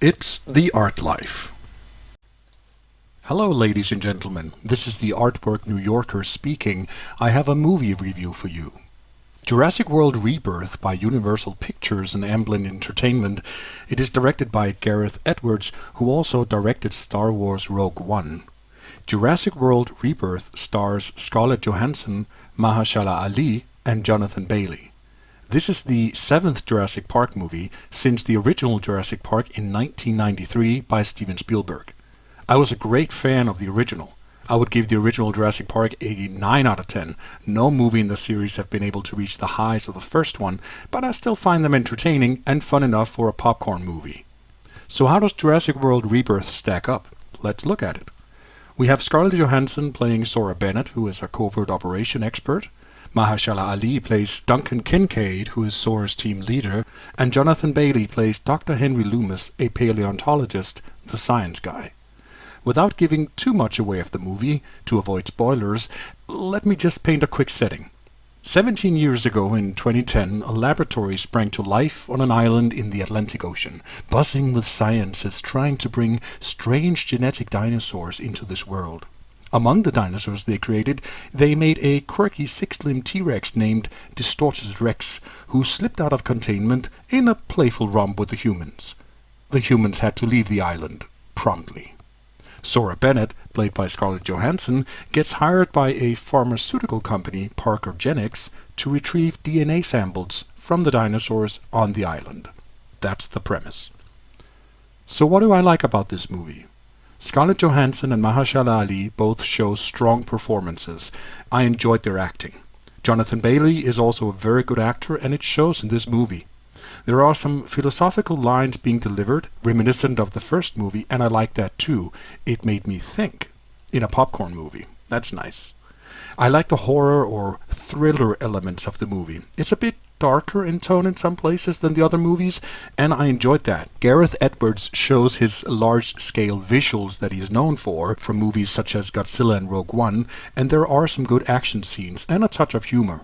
It's the art life. Hello, ladies and gentlemen. This is the artwork New Yorker speaking. I have a movie review for you. Jurassic World Rebirth by Universal Pictures and Amblin Entertainment. It is directed by Gareth Edwards, who also directed Star Wars Rogue One. Jurassic World Rebirth stars Scarlett Johansson, Mahershala Ali, and Jonathan Bailey. This is the 7th Jurassic Park movie since the original Jurassic Park in 1993 by Steven Spielberg. I was a great fan of the original. I would give the original Jurassic Park a 9 out of 10. No movie in the series have been able to reach the highs of the first one, but I still find them entertaining and fun enough for a popcorn movie. So how does Jurassic World Rebirth stack up? Let's look at it. We have Scarlett Johansson playing Sora Bennett, who is a covert operation expert. Mahershala Ali plays Duncan Kincaid, who is Sora's team leader, and Jonathan Bailey plays Dr. Henry Loomis, a paleontologist, the science guy. Without giving too much away of the movie, to avoid spoilers, let me just paint a quick setting. 17 years ago, in 2010, a laboratory sprang to life on an island in the Atlantic Ocean, buzzing with scientists trying to bring strange genetic dinosaurs into this world. Among the dinosaurs they created, they made a quirky six-limbed T-Rex named Distorted Rex, who slipped out of containment in a playful romp with the humans. The humans had to leave the island, promptly. Sora Bennett, played by Scarlett Johansson, gets hired by a pharmaceutical company, Parker Genetics, to retrieve DNA samples from the dinosaurs on the island. That's the premise. So what do I like about this movie? Scarlett Johansson and Mahershala Ali both show strong performances. I enjoyed their acting. Jonathan Bailey is also a very good actor, and it shows in this movie. There are some philosophical lines being delivered, reminiscent of the first movie, and I like that too. It made me think. In a popcorn movie. That's nice. I like the horror or thriller elements of the movie. It's a bit darker in tone in some places than the other movies, and I enjoyed that. Gareth Edwards shows his large-scale visuals that he is known for from movies such as Godzilla and Rogue One, and there are some good action scenes and a touch of humor.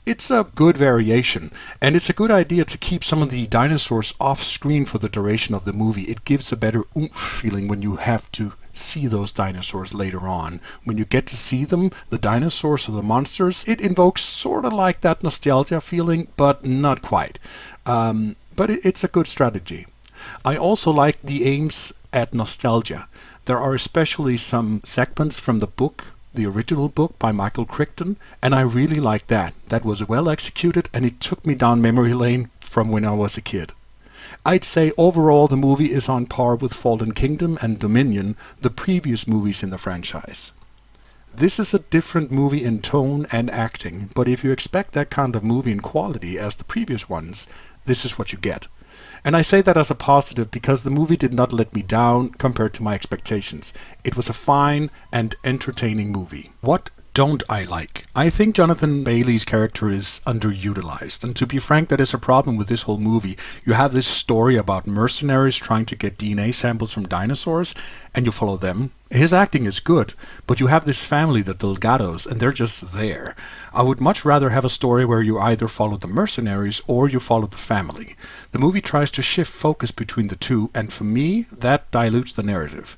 It's a good variation, and it's a good idea to keep some of the dinosaurs off-screen for the duration of the movie. It gives a better oomph feeling when you have to see those dinosaurs later on. When you get to see them, the dinosaurs or the monsters, it invokes sort of like that nostalgia feeling, but not quite. But it's a good strategy. I also like the aims at nostalgia. There are especially some segments from the book, the original book by Michael Crichton, and I really like that. That was well executed, and it took me down memory lane from when I was a kid. I'd say overall the movie is on par with Fallen Kingdom and Dominion, the previous movies in the franchise. This is a different movie in tone and acting, but if you expect that kind of movie in quality as the previous ones, this is what you get. And I say that as a positive because the movie did not let me down compared to my expectations. It was a fine and entertaining movie. What don't I like? I think Jonathan Bailey's character is underutilized, and to be frank, that is a problem with this whole movie. You have this story about mercenaries trying to get DNA samples from dinosaurs, and you follow them. His acting is good, but you have this family, the Delgados, and they're just there. I would much rather have a story where you either follow the mercenaries or you follow the family. The movie tries to shift focus between the two, and for me, that dilutes the narrative.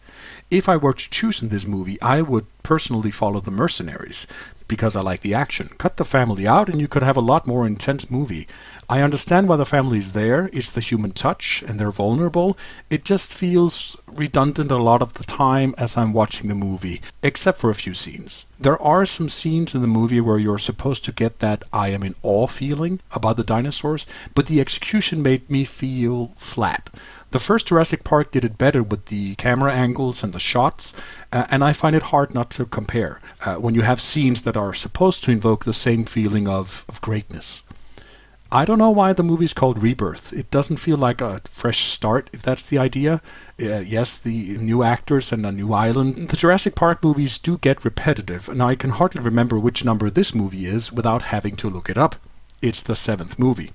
If I were to choose in this movie, I would personally follow the mercenaries, because I like the action. Cut the family out and you could have a lot more intense movie. I understand why the family is there. It's the human touch, and they're vulnerable. It just feels redundant a lot of the time as I'm watching the movie, except for a few scenes. There are some scenes in the movie where you're supposed to get that I am in awe feeling about the dinosaurs, but the execution made me feel flat. The first Jurassic Park did it better with the camera angles and the shots, and I find it hard not to compare when you have scenes that are supposed to invoke the same feeling of greatness. I don't know why the movie's called Rebirth. It doesn't feel like a fresh start, if that's the idea. Yes, the new actors and a new island. The Jurassic Park movies do get repetitive, and I can hardly remember which number this movie is without having to look it up. It's the 7th movie.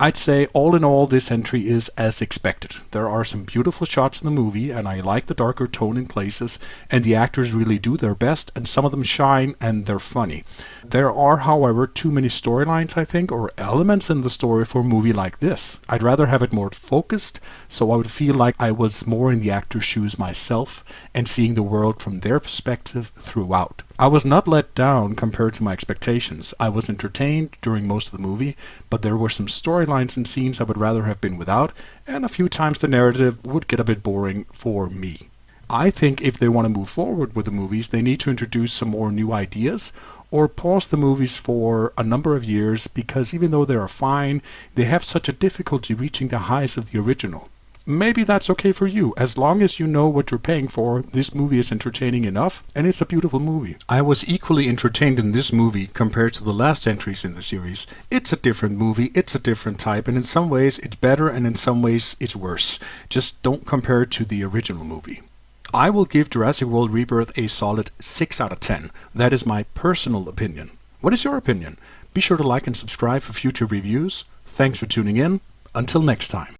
I'd say all in all this entry is as expected. There are some beautiful shots in the movie and I like the darker tone in places, and the actors really do their best and some of them shine and they're funny. There are however too many storylines I think, or elements in the story for a movie like this. I'd rather have it more focused so I would feel like I was more in the actor's shoes myself and seeing the world from their perspective throughout. I was not let down compared to my expectations. I was entertained during most of the movie, but there were some storylines and scenes I would rather have been without, and a few times the narrative would get a bit boring for me. I think if they want to move forward with the movies, they need to introduce some more new ideas, or pause the movies for a number of years, because even though they are fine, they have such a difficulty reaching the highs of the original. Maybe that's okay for you. As long as you know what you're paying for, this movie is entertaining enough, and it's a beautiful movie. I was equally entertained in this movie compared to the last entries in the series. It's a different movie, it's a different type, and in some ways it's better and in some ways it's worse. Just don't compare it to the original movie. I will give Jurassic World Rebirth a solid 6 out of 10. That is my personal opinion. What is your opinion? Be sure to like and subscribe for future reviews. Thanks for tuning in. Until next time.